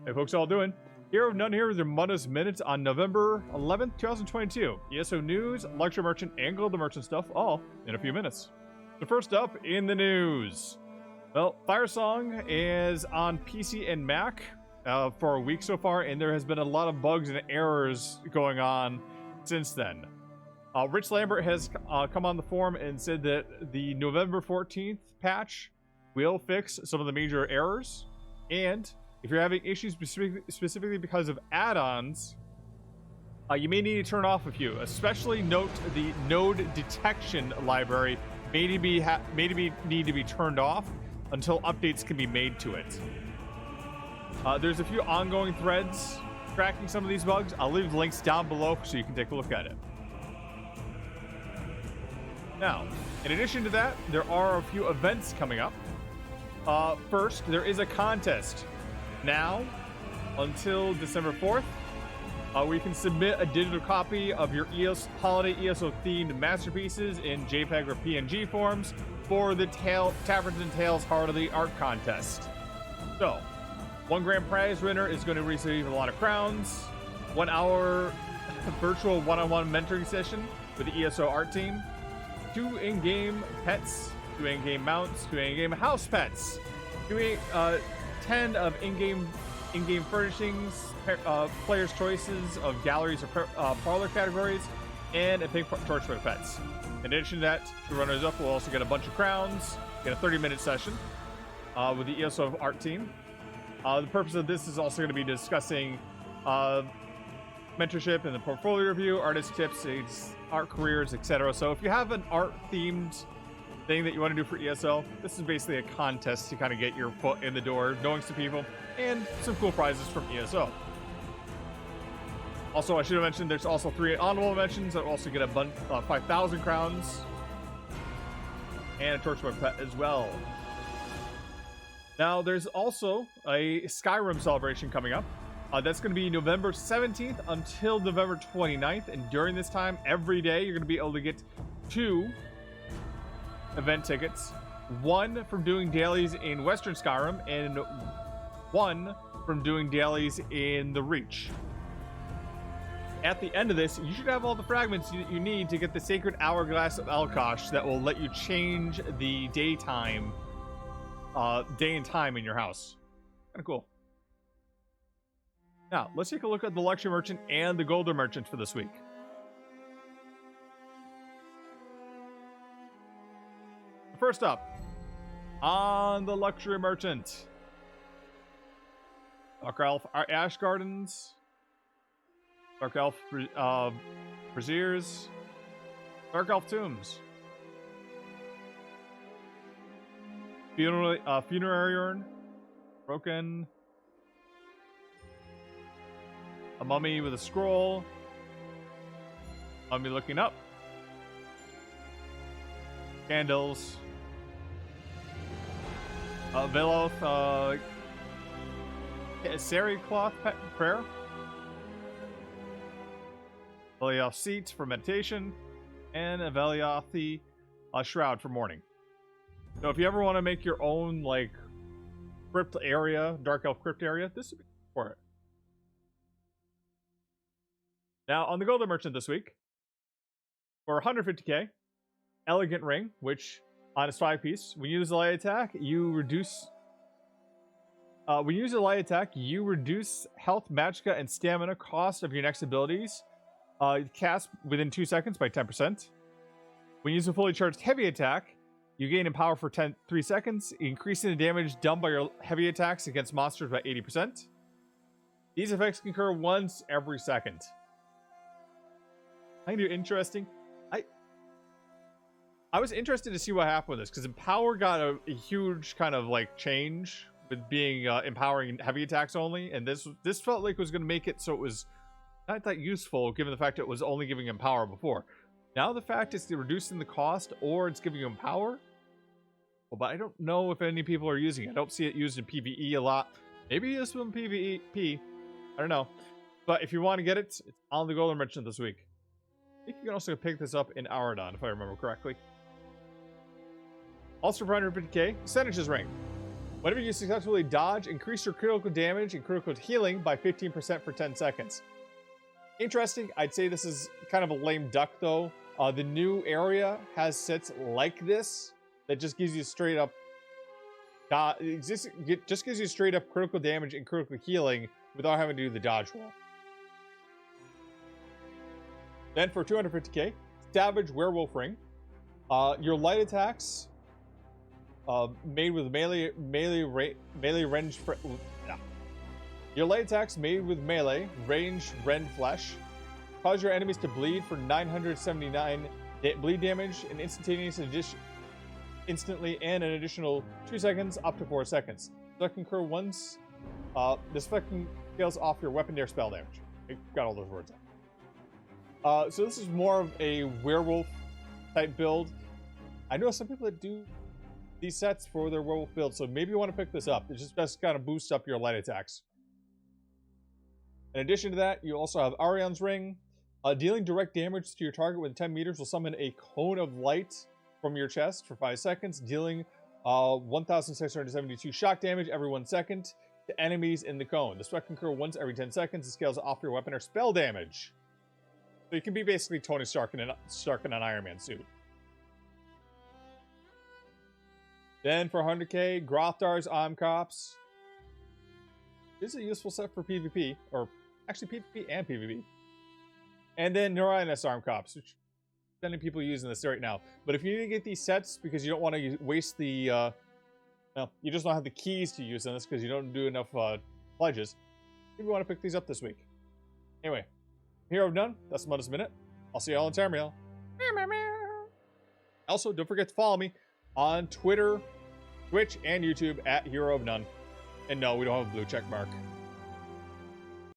Hey folks, all doing? Here of none here is your Mundus Minute on November 11th, 2022. ESO news, lecture merchant, and global merchant stuff, all in a few minutes. So first up in the news. Well, Firesong is on PC and Mac for a week so far, and there has been a lot of bugs and errors going on since then. Rich Lambert has come on the forum and said that the November 14th patch will fix some of the major errors, and if you're having issues specifically because of add-ons, you may need to turn off a few. Especially note the node detection library may need to be turned off until updates can be made to it. There's a few ongoing threads tracking some of these bugs. I'll leave the links down below so you can take a look at it. Now, in addition to that, there are a few events coming up. First, there is a contest. Now, until December 4th, we can submit a digital copy of your holiday ESO-themed masterpieces in JPEG or PNG forms for the Taverns and Tales Heart of the Art contest. So, one grand prize winner is going to receive a lot of crowns, 1 hour virtual one-on-one mentoring session with the ESO art team, 2 in-game pets, 2 in-game mounts, 2 in-game house pets, 10 of in-game furnishings, players' choices of galleries or parlor categories, and a pink torch for pets. In addition to that, 2 runners-up will also get a bunch of crowns, get a 30-minute session with the ESO art team. The purpose of this is also going to be discussing mentorship and the portfolio review, artist tips, art careers, etc. So if you have an art-themed thing that you want to do for ESO, this is basically a contest to kind of get your foot in the door, knowing some people, and some cool prizes from ESO. Also, I should have mentioned there's also 3 honorable mentions that also get a 5,000 crowns and a torch for a pet as well. Now, there's also a Skyrim celebration coming up. That's going to be November 17th until November 29th, and during this time, every day, you're going to be able to get 2 event tickets, 1 from doing dailies in Western Skyrim, and 1 from doing dailies in the Reach. At the end of this, you should have all the fragments you need to get the Sacred Hourglass of Elkosh that will let you change the day and time in your house. Kind of cool. Now, let's take a look at the Luxury Merchant and the Golden Merchant for this week. First up, on the Luxury Merchant, Dark Elf Ash Gardens, Dark Elf Braziers, Dark Elf Tombs, Funerary Urn, Broken, a Mummy with a Scroll, Mummy Looking Up, Candles, Veloth, Sari Cloth Prayer, Velioth Seat for meditation, and a Velioth Shroud for mourning. So if you ever want to make your own, like, crypt area, Dark Elf crypt area, this would be for it. Now, on the Golden Merchant this week, for 150k, Elegant Ring, which on its 5-piece, when you use a light attack, you reduce. When you use a light attack, you reduce health, magicka, and stamina cost of your next abilities. Cast within 2 seconds by 10%. When you use a fully charged heavy attack, you gain in power for 3 seconds, increasing the damage done by your heavy attacks against monsters by 80%. These effects can occur once every second. Kind of interesting. I was interested to see what happened with this, because Empower got a huge kind of like change with being empowering heavy attacks only, and this felt like it was going to make it so it was not that useful, given the fact it was only giving him power before. Now the fact it's reducing the cost, or it's giving him power. Well, but I don't know if any people are using it. I don't see it used in PvE a lot. Maybe it's in PvP. I don't know. But if you want to get it, it's on the Golden Merchant this week. I think you can also pick this up in Auradon, if I remember correctly. Also for 150k, Senesch's Ring. Whenever you successfully dodge, increase your critical damage and critical healing by 15% for 10 seconds. Interesting. I'd say this is kind of a lame duck, though. The new area has sets like this that just gives you straight up... just gives you straight up critical damage and critical healing without having to do the dodge roll. Then for 250k, Savage Werewolf Ring. Your light attacks made with melee range. Your light attacks made with melee range rend flesh cause your enemies to bleed for 979 bleed damage and instantly and an additional 2 seconds up to 4 seconds. So that can occur once. This fucking scales off your weapon or spell damage. I got all those words out. So this is more of a werewolf type build. I know some people that do these sets for their werewolf build, so maybe you want to pick this up. It just best kind of boosts up your light attacks. In addition to that, you also have Arion's Ring. Dealing direct damage to your target within 10 meters will summon a cone of light from your chest for 5 seconds, dealing 1,672 shock damage every 1 second to enemies in the cone. This effect can occur once every 10 seconds and scales off your weapon or spell damage. So you can be basically Tony Stark in an Iron Man suit. Then for 100k, Grothar's Arm Cops. This is a useful set for PvP, or actually PvP and PvP. And then Neurinus Arm Cops, which many people using this right now. But if you need to get these sets because you don't want to waste the, well, you just don't have the keys to use in this because you don't do enough pledges, maybe you want to pick these up this week. Anyway, Hero of None, that's the Mundus Minute. I'll see y'all in Terminal. Also, don't forget to follow me on Twitter, Twitch, and YouTube at Hero of None. And no, we don't have a blue check mark.